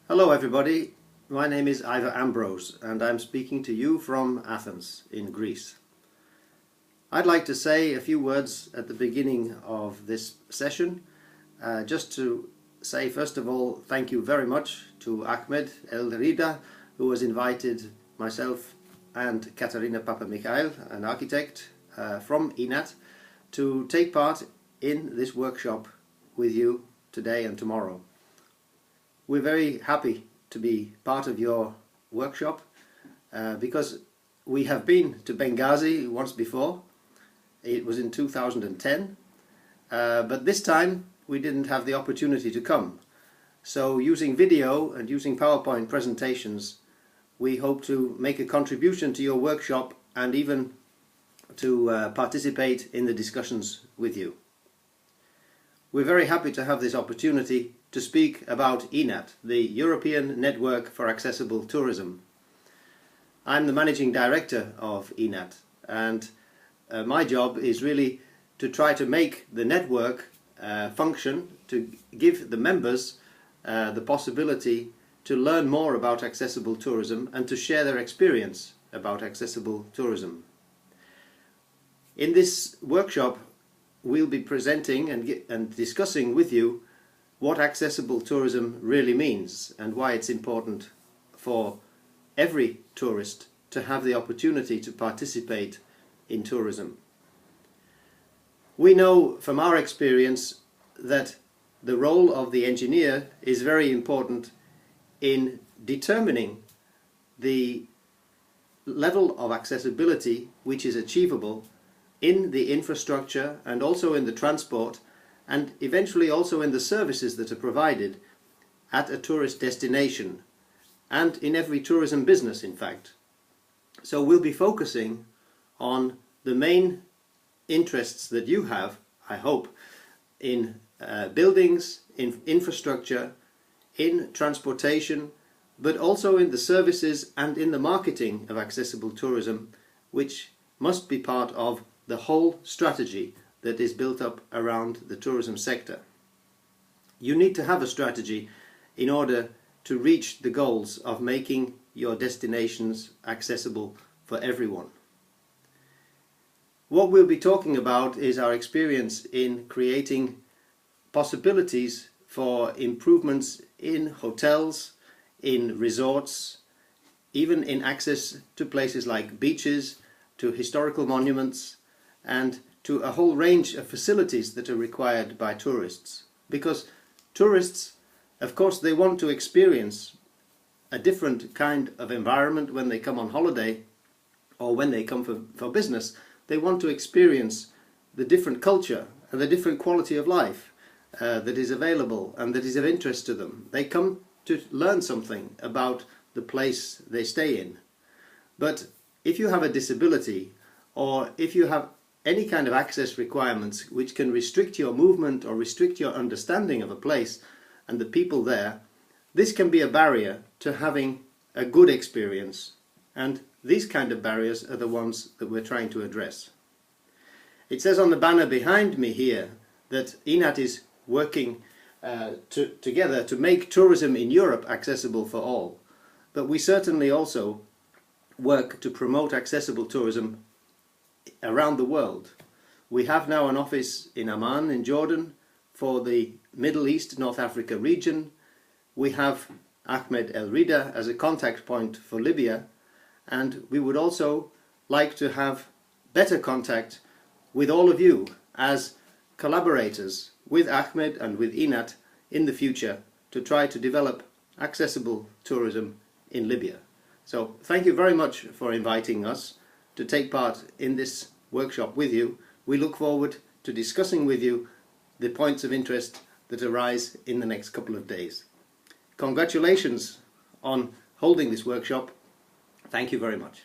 Hello everybody, my name is Ivor Ambrose and I'm speaking to you from Athens in Greece. I'd like to say a few words at the beginning of this session, just to say first of all thank you very much to Ahmed El-Rida, who has invited myself and Katarina Papamikhail, an architect from INAT, to take part in this workshop with you today and tomorrow. We're very happy to be part of your workshop because we have been to Benghazi once before. It was in 2010, but this time we didn't have the opportunity to come. So using video and using PowerPoint presentations, we hope to make a contribution to your workshop and even to participate in the discussions with you. We're very happy to have this opportunity to speak about INAT, the European Network for Accessible Tourism. I'm the Managing Director of INAT, and my job is really to try to make the network function, to give the members the possibility to learn more about accessible tourism and to share their experience about accessible tourism. In this workshop we'll be presenting and discussing with you what accessible tourism really means and why it's important for every tourist to have the opportunity to participate in tourism. We know from our experience that the role of the engineer is very important in determining the level of accessibility which is achievable in the infrastructure and also in the transport, and eventually also in the services that are provided at a tourist destination and in every tourism business, in fact. So we'll be focusing on the main interests that you have, I hope, in buildings, in infrastructure, in transportation, but also in the services and in the marketing of accessible tourism, which must be part of the whole strategy that is built up around the tourism sector. You need to have a strategy in order to reach the goals of making your destinations accessible for everyone. What we'll be talking about is our experience in creating possibilities for improvements in hotels, in resorts, even in access to places like beaches, to historical monuments, and to a whole range of facilities that are required by tourists. Because tourists, of course, they want to experience a different kind of environment when they come on holiday or when they come for business. They want to experience the different culture and the different quality of life that is available and that is of interest to them. They come to learn something about the place they stay in. But if you have a disability, or if you have any kind of access requirements which can restrict your movement or restrict your understanding of a place and the people there, this can be a barrier to having a good experience, and these kind of barriers are the ones that we're trying to address. It says on the banner behind me here that INAT is working together to make tourism in Europe accessible for all, but we certainly also work to promote accessible tourism around the world. We have now an office in Amman in Jordan for the Middle East, North Africa region. We have Ahmed El-Rida as a contact point for Libya, and we would also like to have better contact with all of you as collaborators with Ahmed and with INAT in the future to try to develop accessible tourism in Libya. So thank you very much for inviting us to take part in this workshop with you. We look forward to discussing with you the points of interest that arise in the next couple of days. Congratulations on holding this workshop. Thank you very much.